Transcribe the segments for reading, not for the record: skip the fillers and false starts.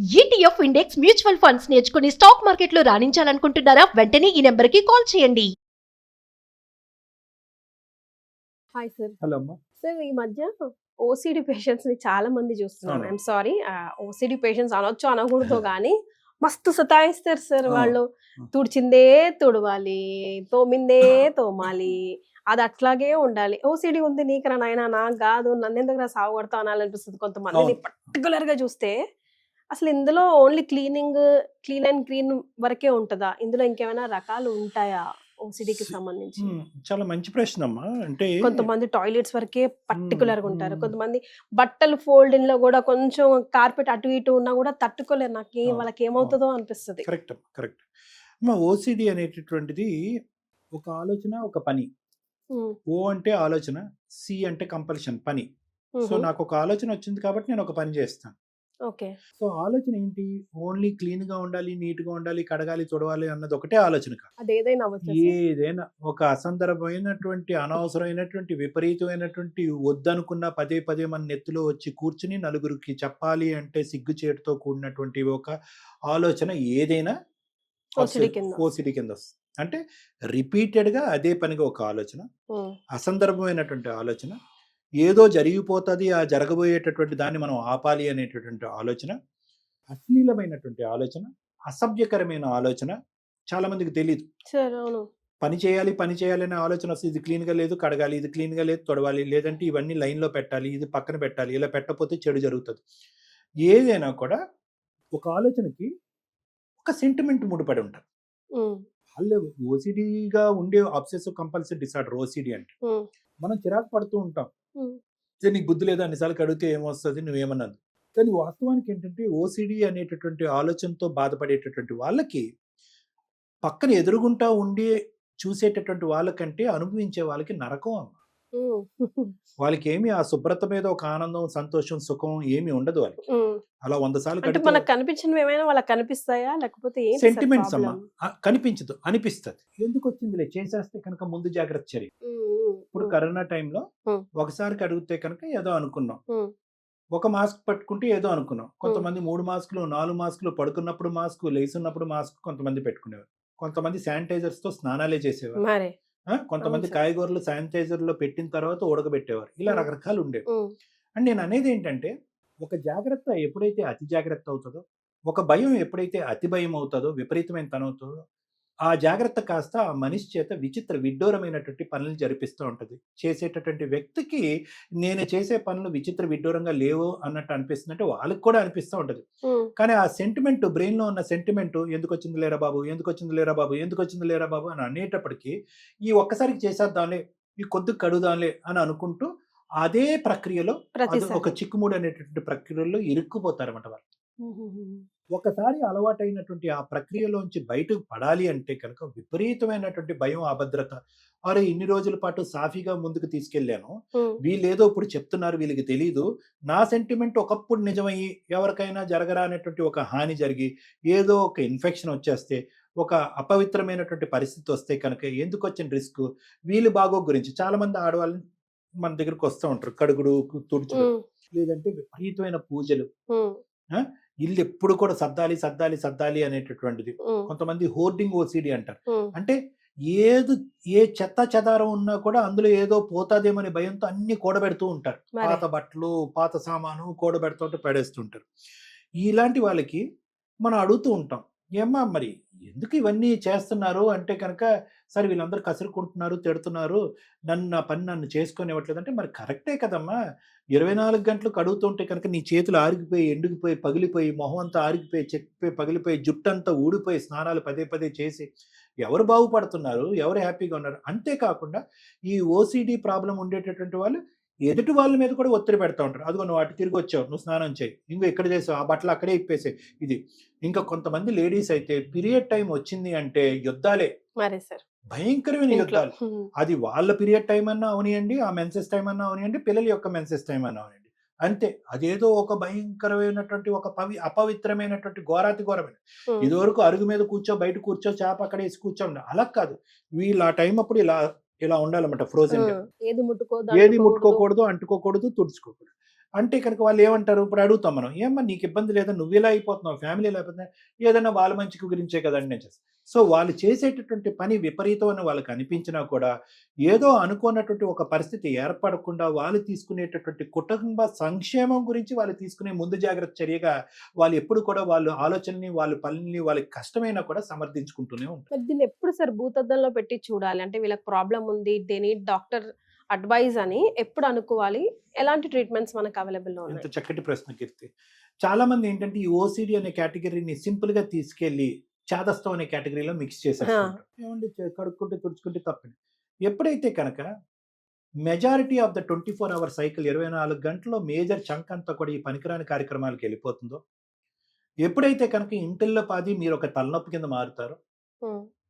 ETF index mutual funds నేర్చుకుని stock మార్కెట్లో రాణించాలనుకుంటున్నారా? వెంటనే ఈ నెంబర్కి కాల్ చేయండి. Hi sir. హలో అమ్మా. సార్ ఈ మధ్య ఓసిడి పేషెంట్స్ ని చాలా మంది చూస్తున్నాను. అవును. ఐఎమ్ సారీ, ఓసిడి పేషెంట్స్ అనొచ్చు అనకూడదు కానీ మస్తు సతాయిస్తారు సార్. వాళ్ళు తుడిచిందే తుడవాలి, తోమిందే తోమాలి, అది అట్లాగే ఉండాలి. ఓసిడి ఉంది నీకరా నాయనా, నాకు కాదు, నన్ను ఎందుకు సాగు కొడతా అనాలనిపిస్తుంది కొంతమందిని పర్టికులర్ గా చూస్తే. అసలు ఇందులో ఓన్లీ క్లీన్ అండ్ క్లీన్ వరకే ఉంటుందా? ఇందులో ఇంకేమైనా రకాలు ఉంటాయా ఓసిడికి సంబంధించి? చాలా మంచి ప్రశ్న అమ్మా. అంటే కొంతమంది టాయిలెట్స్ వరకే పర్టికులర్ గా ఉంటారు, కొంతమంది బట్టలు ఫోల్డింగ్ లో కూడా కొంచెం కార్పెట్ అటు ఇటు ఉన్నా కూడా తట్టుకోలేరు. నాకు వాళ్ళకి ఏమవుతుందో అనిపిస్తుంది. కరెక్ట్ కరెక్ట్ అమ్మా. ఓసిడి అనేటటువంటిది ఒక ఆలోచన, ఒక పని. ఓ అంటే ఆలోచన, సి అంటే కంపల్షన్, పని. సో నాకు ఒక ఆలోచన వచ్చింది కాబట్టి నేను ఒక పని చేస్తాను. ఓకే. సో ఆలోచన ఏంటి? ఓన్లీ క్లీన్ గా ఉండాలి, నీట్ గా ఉండాలి, కడగాలి, తుడవాలి అన్నది ఒకటే ఆలోచన కాదు. అది ఏదైనా అవ్వచ్చు. ఏదైనా ఒక అసందర్భమైనటువంటి, అనవసరమైనటువంటి, విపరీతమైనటువంటి, వద్దనుకున్న పదే పదే మన నెత్తిలో వచ్చి కూర్చుని నలుగురికి చెప్పాలి అంటే సిగ్గుచేటుతో కూడినటువంటి ఒక ఆలోచన ఏదైనా ఓసిడి కింద వస్తుంది. అంటే రిపీటెడ్ గా అదే పనిగా ఒక ఆలోచన, అసందర్భమైనటువంటి ఆలోచన, ఏదో జరిగిపోతుంది, ఆ జరగబోయేటటువంటి దాన్ని మనం ఆపాలి అనేటటువంటి ఆలోచన, అశ్లీలమైనటువంటి ఆలోచన, అసభ్యకరమైన ఆలోచన. చాలా మందికి తెలియదు. పని చేయాలి అనే ఆలోచన వస్తుంది. ఇది క్లీన్గా లేదు, కడగాలి, ఇది క్లీన్గా లేదు, తొడవాలి, లేదంటే ఇవన్నీ లైన్లో పెట్టాలి, ఇది పక్కన పెట్టాలి, ఇలా పెట్టకపోతే చెడు జరుగుతుంది. ఏదైనా కూడా ఒక ఆలోచనకి ఒక సెంటిమెంట్ ముడిపడి ఉంటుంది. వాళ్ళు ఓసిడీగా ఉండే అబ్సెసివ్ కంపల్సివ్ డిసార్డర్ ఓసిడి అంటే మనం చిరాకు పడుతూ ఉంటాం. నీకు బుద్ధి లేదా, అన్నిసార్లు అడిగితే ఏమొస్తుంది, నువ్వేమన్నది. కానీ వాస్తవానికి ఏంటంటే ఓసిడి అనేటటువంటి ఆలోచనతో బాధపడేటటువంటి వాళ్ళకి పక్కన ఎదురుగుంటా ఉండి చూసేటటువంటి వాళ్ళకంటే అనుభవించే వాళ్ళకి నరకం అమ్మ. వాళ్ళకి ఏమి ఆ శుభ్రత మీద ఒక ఆనందం, సంతోషం, సుఖం ఏమి ఉండదు వాళ్ళకి. అలా 100 సార్లు మనకు కనిపించినవి ఏమైనా వాళ్ళకి కనిపిస్తాయా, లేకపోతే సెంటిమెంట్స్ అమ్మా? కనిపించదు, అనిపిస్తుంది. ఎందుకు వచ్చిందిలే, చేసేస్తే కనుక ముందు జాగ్రత్త చర్య. ఇప్పుడు కరోనా టైంలో ఒకసారికి అడిగితే కనుక ఏదో అనుకున్నాం, ఒక మాస్క్ పట్టుకుంటే ఏదో అనుకున్నాం. కొంతమంది 3 మాస్కులు 4 మాస్కులు, పడుకున్నప్పుడు మాస్క్, లేస్తున్నప్పుడు మాస్క్ కొంతమంది పెట్టుకునేవారు. కొంతమంది శానిటైజర్స్ తో స్నానాలే చేసేవారు. కొంతమంది కాయగూరలు శానిటైజర్ లో పెట్టిన తర్వాత ఉడకబెట్టేవారు. ఇలా రకరకాలు ఉండేవి. అండ్ నేను అనేది ఏంటంటే, ఒక జాగ్రత్త ఎప్పుడైతే అతి జాగ్రత్త అవుతుందో, ఒక భయం ఎప్పుడైతే అతి భయం అవుతుందో, విపరీతమైన తనం అవుతుందో, ఆ జాగ్రత్త కాస్త ఆ మనిషి చేత విడ్డూరమైనటువంటి పనులు జరిపిస్తూ ఉంటుంది. చేసేటటువంటి వ్యక్తికి నేను చేసే పనులు విచిత్ర విడ్డూరంగా లేవు అన్నట్టు అనిపిస్తుంది. అంటే వాళ్ళకి కూడా అనిపిస్తూ ఉంటుంది. కానీ ఆ సెంటిమెంట్, బ్రెయిన్ లో ఉన్న సెంటిమెంట్, ఎందుకు వచ్చింది లేరా బాబు, ఎందుకు వచ్చింది లేరా బాబు, ఎందుకు వచ్చింది లేరా బాబు అని అనేటప్పటికీ ఈ ఒక్కసారికి చేసేద్దాంలే, ఈ కొద్ది కడుదాంలే అని అనుకుంటూ అదే ప్రక్రియలో ఒక చిక్కుముడి అనేటటువంటి ప్రక్రియలో ఇరుక్కుపోతారన్నమాట వాళ్ళు. ఒకసారి అలవాటైనటువంటి ఆ ప్రక్రియలోంచి బయటకు పడాలి అంటే కనుక విపరీతమైనటువంటి భయం, అభద్రత. అరే ఇన్ని రోజుల పాటు సాఫీగా ముందుకు తీసుకెళ్లాను, వీళ్ళేదో ఇప్పుడు చెప్తున్నారు, వీళ్ళకి తెలీదు, నా సెంటిమెంట్ ఒకప్పుడు నిజమయ్యి ఎవరికైనా జరగరా అనేటువంటి ఒక హాని జరిగి ఏదో ఒక ఇన్ఫెక్షన్ వచ్చేస్తే, ఒక అపవిత్రమైనటువంటి పరిస్థితి వస్తే కనుక ఎందుకు వచ్చిన రిస్క్, వీళ్ళు బాగో గురించి చాలా మంది ఆడవాళ్ళని మన దగ్గరకు వస్తూ ఉంటారు. కడుగుడు, తుడుచుడు, లేదంటే విపరీతమైన పూజలు, ఇల్లు ఎప్పుడు కూడా సర్దాలి అనేటటువంటిది. కొంతమంది హోర్డింగ్ ఓసిడి అంటారు. అంటే ఏ చెత్త చెదారం ఉన్నా కూడా అందులో ఏదో పోతాదేమనే భయంతో అన్ని కూడబెడుతూ ఉంటారు. పాత బట్టలు, పాత సామాను కూడబెడుతూ పడేస్తుంటారు. ఇలాంటి వాళ్ళకి మనం అడుగుతూ ఉంటాం, ఏమ్మా మరి ఎందుకు ఇవన్నీ చేస్తున్నారు అంటే కనుక, సరే వీళ్ళందరూ కసురుకుంటున్నారు, తిడుతున్నారు, నా పని నన్ను చేసుకొని ఇవ్వట్లేదు అంటే, మరి కరెక్టే కదమ్మా. 24 గంటలు కడుగుతుంటే కనుక నీ చేతులు ఆరిగిపోయి, ఎండిగిపోయి, పగిలిపోయి, మొహం అంతా ఆరిగిపోయి, చెక్కిపోయి, పగిలిపోయి, జుట్టంతా ఊడిపోయి, స్నానాలు పదే పదే చేసి ఎవరు బాగుపడుతున్నారు, ఎవరు హ్యాపీగా ఉన్నారు? అంతేకాకుండా ఈ ఓసిడి ప్రాబ్లం ఉండేటటువంటి వాళ్ళు ఎదుటి వాళ్ళ మీద కూడా ఒత్తిడి పెడతా ఉంటారు. అదిగో నువ్వు అటు తిరిగి వచ్చావు, నువ్వు స్నానం చేయి, ఇంకో ఇక్కడ చేసావు, ఆ బట్టలు అక్కడే ఇప్పేసాయి. ఇది ఇంకా కొంతమంది లేడీస్ అయితే పీరియడ్ టైం వచ్చింది అంటే యుద్ధాలే, భయంకరమైన యుద్ధాలు. అది వాళ్ళ పీరియడ్ టైం అన్నా అవనియండి, ఆ మెన్సెస్ టైం అన్నా అవనియండి, పిల్లల యొక్క మెన్సెస్ టైం అన్నా అవనియండి, అంతే. అదేదో ఒక భయంకరమైనటువంటి ఒక అపవిత్రమైనటువంటి ఘోరాతి ఘోరమైన. ఇదివరకు అరుగు మీద కూర్చో, బయట కూర్చో, చేప అక్కడ వేసి కూర్చోండి, అలా కాదు. వీళ్ళు ఆ టైం అప్పుడు ఇలా ఉండాలన్నమాట. ఫ్రోజన్ గా ఏది ముట్టుకోకూడదు, అంటుకోకూడదు, తుడుచుకోకూడదు. అంటే కనుక వాళ్ళు ఏమంటారు, ఇప్పుడు అడుగుతాం మనం, ఏమ్మా నీకు ఇబ్బంది లేదా, నువ్వు ఇలా అయిపోతున్నావు, ఫ్యామిలీ ఇలా అయిపోతుంది, ఏదైనా వాళ్ళ మంచికి గురించే కదండి నేను చేస్తాను. సో వాళ్ళు చేసేటటువంటి పని విపరీతం అని వాళ్ళకి అనిపించినా కూడా ఏదో అనుకున్నటువంటి ఒక పరిస్థితి ఏర్పడకుండా వాళ్ళు తీసుకునేటటువంటి కుటుంబ సంక్షేమం గురించి వాళ్ళు తీసుకునే ముందు జాగ్రత్త చర్యగా వాళ్ళు ఎప్పుడు కూడా వాళ్ళు ఆలోచనని, వాళ్ళ పనుల్ని, వాళ్ళకి కష్టమైనా కూడా సమర్థించుకుంటూనే ఉంటారు. మరి దీన్ని ఎప్పుడు సార్ భూతద్దంలో పెట్టి చూడాలి? అంటే వీళ్ళకి ప్రాబ్లం ఉంది, దే నీడ్ డాక్టర్ అడ్వైజ్ అని ఎప్పుడు అనుకోవాలి? ఎలాంటి ట్రీట్మెంట్స్ మనకు అవైలబుల్లో ఎంత ఉన్నాయి? చక్కటి ప్రశ్న కీర్తి. చాలా మంది ఏంటంటే ఈ ఓసిడి అనే కేటగిరీని సింపుల్ గా తీసుకెళ్లి చాదస్తం అనే కేటగిరీలో మిక్స్ చేసేస్తుంటారు. ఏమండి కడుక్కుంటే తుడుచుకుంటే తప్పని. ఎప్పుడైతే కనుక majority of the 24 hour cycle 24 గంటల్లో మేజర్ చంక్ అంతా కూడా ఈ పనికిరాని కార్యక్రమాలకు వెళ్ళిపోతుందో, ఎప్పుడైతే కనుక ఇంటిల్లో పాది మీరు ఒక తలనొప్పి కింద మారుతారో,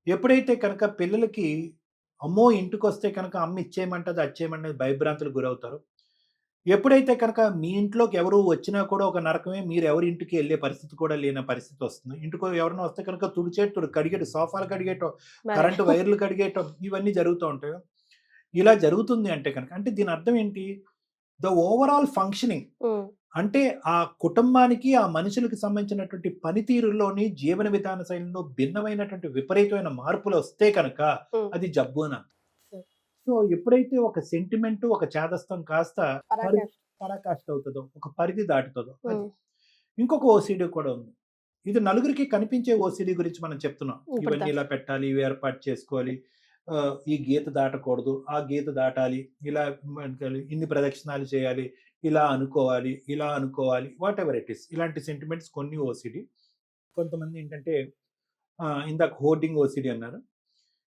ఎప్పుడైతే కనుక పిల్లలకి అమ్మో ఇంటికి వస్తే కనుక అమ్మ ఇచ్చేయమంటది, అచ్చేయమంటది భయభ్రాంతులకు గురవుతారు, ఎప్పుడైతే కనుక మీ ఇంట్లోకి ఎవరు వచ్చినా కూడా ఒక నరకమే, మీరు ఎవరి ఇంటికి వెళ్ళే పరిస్థితి కూడా లేని పరిస్థితి వస్తుంది. ఇంటికి ఎవరైనా వస్తే కనుక తుడిచేటం, కడిగేటం, సోఫాలు కడిగేయటం, కరెంటు వైర్లు కడిగేయటం, ఇవన్నీ జరుగుతూ ఉంటాయి. ఇలా జరుగుతుంది అంటే కనుక అంటే దీని అర్థం ఏంటి, ద ఓవరాల్ ఫంక్షనింగ్ అంటే ఆ కుటుంబానికి, ఆ మనుషులకు సంబంధించినటువంటి పనితీరులోని, జీవన విధాన శైలిలో భిన్నమైనటువంటి విపరీతమైన మార్పులు వస్తే కనుక అది జబ్బు అని అర్థం. సో ఎప్పుడైతే ఒక సెంటిమెంట్, ఒక చేదస్తం కాస్త పరాకాష్ట అవుతుందో, ఒక పరిధి దాటుతుందో, అది ఇంకొక ఓసిడి కూడా ఉంది. ఇది నలుగురికి కనిపించే ఓసిడి గురించి మనం చెప్తున్నాం. ఇవన్నీ ఇలా పెట్టాలి, ఇవి ఏర్పాటు చేసుకోవాలి, ఈ గీత దాటకూడదు, ఆ గీత దాటాలి, ఇలా ఇన్ని ప్రదక్షిణాలు చేయాలి, ఇలా అనుకోవాలి, వాట్ ఎవర్ ఇట్ ఈస్. ఇలాంటి సెంటిమెంట్స్ కొన్ని ఓసిడి. కొంతమంది ఏంటంటే ఇందాక హోర్డింగ్ ఓసిడి అన్నారు.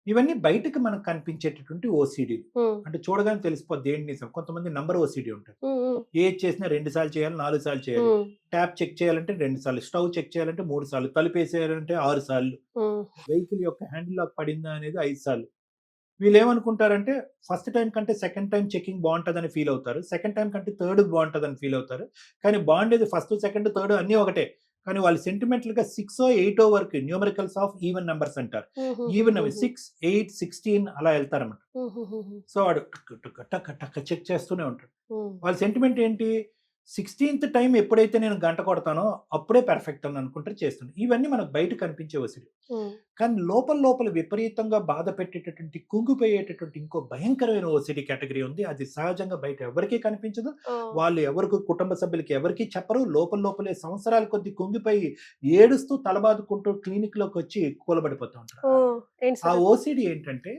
ఇవన్నీ బయటకు మనకు కనిపించేటటువంటి ఓసిడి, అంటే చూడగానే తెలిసిపోద్ది ఏంటి నిజం. కొంతమంది నంబర్ ఓసిడి ఉంటారు. ఏది చేసినా 2 సార్లు చేయాలి, 4 సార్లు చేయాలి, ట్యాప్ చెక్ చేయాలంటే 2 సార్లు, స్టవ్ చెక్ చేయాలంటే 3 సార్లు, తలుపు వేసేయాలంటే 6 సార్లు, వెహికల్ యొక్క హ్యాండిల్ లాక్ పడిందా అనేది 5 సార్లు. వీళ్ళు ఏమనుకుంటారంటే ఫస్ట్ టైం కంటే సెకండ్ టైం చెకింగ్ బాగుంటుందని ఫీల్ అవుతారు, సెకండ్ టైం కంటే థర్డ్ బాగుంటుందని ఫీల్ అవుతారు. కానీ బాగుండేది ఫస్ట్, సెకండ్, థర్డ్ అన్నీ ఒకటే. కానీ వాళ్ళు సెంటిమెంటల్ గా 6 or 8 వరకు న్యూమరికల్స్ ఆఫ్ ఈవెన్ నెంబర్స్ అంటారు. ఈవెన్ అవి 6, 8, 16 అలా వెళ్తారన్నమాట. సో వాడు టక్ టక్ చెక్ చేస్తూనే ఉంటాడు. వాళ్ళ సెంటిమెంట్ ఏంటి, 16th టైం ఎప్పుడైతే నేను గంట కొడతానో అప్పుడే పర్ఫెక్ట్ అని అనుకుంటారు, చేస్తుంది. ఇవన్నీ మనకు బయట కనిపించే వసిడి. కానీ లోపల విపరీతంగా బాధ పెట్టేటటువంటి, కుంగిపోయేటటువంటి ఇంకో భయంకరమైన ఓసిడి కేటగిరీ ఉంది. అది సహజంగా బయట ఎవరికీ కనిపించదు, వాళ్ళు ఎవరికి, కుటుంబ సభ్యులకి ఎవరికి చెప్పరు. లోపలే సంవత్సరాల కొద్ది కుంగిపోయి ఏడుస్తూ తలబాదుకుంటూ క్లినిక్ లోకి వచ్చి కూలబడిపోతూ ఉంటారు. ఆ ఓసిడి ఏంటంటే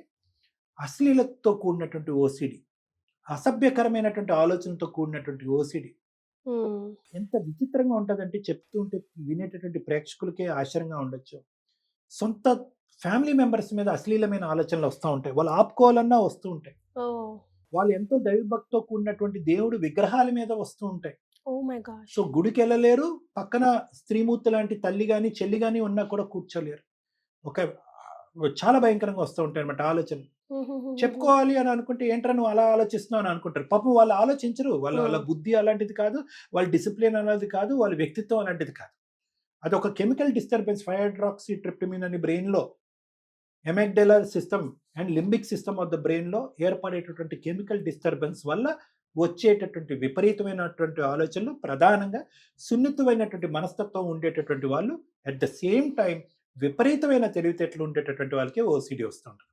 అశ్లీలతో కూడినటువంటి ఓసిడి, అసభ్యకరమైనటువంటి ఆలోచనతో కూడినటువంటి ఓసిడి. ఎంత విచిత్రంగా ఉంటుందంటే చెప్తూ ఉంటే వినేటటువంటి ప్రేక్షకులకే ఆశ్చర్యంగా ఉండొచ్చు. సొంత ఫ్యామిలీ మెంబర్స్ మీద అశ్లీలమైన ఆలోచనలు వస్తూ ఉంటాయి, వాళ్ళు ఆపుకోవాలన్నా వస్తూ ఉంటాయి. వాళ్ళు ఎంతో దైవభక్తితో కూడినటువంటి దేవుడు విగ్రహాల మీద వస్తూ ఉంటాయి. సో గుడికి వెళ్ళలేరు, పక్కన స్త్రీమూర్తి లాంటి తల్లి గాని చెల్లి గాని ఉన్నా కూడా కూర్చోలేరు. చాలా భయంకరంగా వస్తూ ఉంటాయి అన్నమాట ఆలోచనలు. చెప్పుకోవాలి అని అనుకుంటే ఏంట్రా నువ్వు అలా ఆలోచిస్తున్నావు అని అనుకుంటారు. పాపం వాళ్ళు ఆలోచించరు, వాళ్ళ బుద్ధి అలాంటిది కాదు, వాళ్ళ డిసిప్లిన్ అలాంటిది కాదు, వాళ్ళ వ్యక్తిత్వం అలాంటిది కాదు. అది ఒక కెమికల్ డిస్టర్బెన్స్, 5-hydroxytryptamine అని బ్రెయిన్ లో, amygdala system and limbic system of the brain లో ఏర్పడేటటువంటి కెమికల్ డిస్టర్బెన్స్ వల్ల వచ్చేటటువంటి విపరీతమైనటువంటి ఆలోచనలు, ప్రధానంగా సున్నితమైనటువంటి మనస్తత్వం ఉండేటటువంటి వాళ్ళు, అట్ ద సేమ్ టైం విపరీతమైన తెలివితేటలు ఉండేటటువంటి వాళ్ళకి ఓసిడి వస్తుంటారు.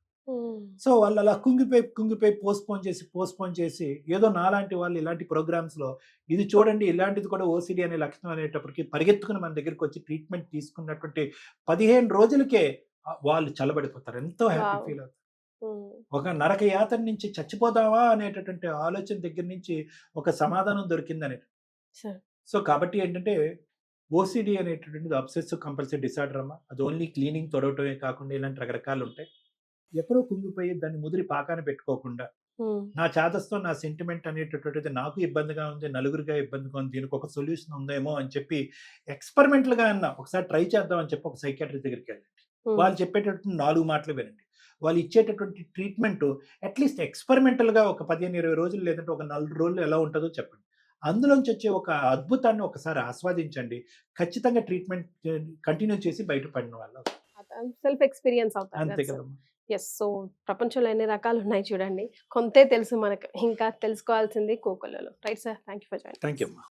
సో వాళ్ళు అలా కుంగిపోయి పోస్ట్పోన్ చేసి ఏదో నాలాంటి వాళ్ళు ఇలాంటి ప్రోగ్రామ్స్ లో ఇది చూడండి ఇలాంటిది కూడా ఓసిడి అనే లక్షణం అనేటప్పటికి పరిగెత్తుకుని మన దగ్గరికి వచ్చి ట్రీట్మెంట్ తీసుకున్నటువంటి 15 రోజులకే వాళ్ళు చల్లబడిపోతారు, ఎంతో హ్యాపీ ఫీల్ అవుతారు. ఒక నరక యాతన నుంచి చచ్చిపోదామా అనేటటువంటి ఆలోచన దగ్గర నుంచి ఒక సమాధానం దొరికిందనే. సో కాబట్టి ఏంటంటే ఓసిడి అనేటటువంటిది అబ్సెసివ్ కంపల్సివ్ డిసార్డర్ అమ్మా. అది ఓన్లీ క్లీనింగ్ తొడవటమే కాకుండా ఇలాంటి రకరకాలు ఉంటాయి. ఎక్కడో కుంగిపోయి దాన్ని ముదిరి పాకాన పెట్టుకోకుండా, నా చాదస్తం, నా సెంటిమెంట్ అనేటటువంటిది నాకు ఇబ్బందిగా ఉంది, నలుగురిగా ఇబ్బందిగా ఉంది, దీనికి ఒక సొల్యూషన్ ఉందేమో అని చెప్పి ఎక్స్పెరిమెంటల్ గా అన్నా ఒకసారి ట్రై చేద్దాం అని చెప్పి ఒక సైకియాట్రిస్ట్ దగ్గరికి వెళ్ళండి. వాళ్ళు చెప్పేటటువంటి 4 మాటలు వినండి. వాళ్ళు ఇచ్చేటటువంటి ట్రీట్మెంట్ అట్లీస్ట్ ఎక్స్పెరిమెంటల్ గా ఒక 15-20 రోజులు లేదంటే ఒక 4 రోజులు ఎలా ఉంటుందో చెప్పండి. అందులోంచి వచ్చే ఒక అద్భుతాన్ని ఒకసారి ఆస్వాదించండి. ఖచ్చితంగా ట్రీట్మెంట్ కంటిన్యూ చేసి బయటపడిన వాళ్ళు సెల్ఫ్ ఎక్స్పీరియన్స్ అవుతారు. అంతే కదమ్మా. ఎస్. సో ప్రపంచంలో ఎన్ని రకాలు ఉన్నాయి చూడండి, కొంతే తెలుసు మనకు, ఇంకా తెలుసుకోవాల్సింది కోకొల్లలో. Right sir, thank you for joining. Thank you అమ్మా.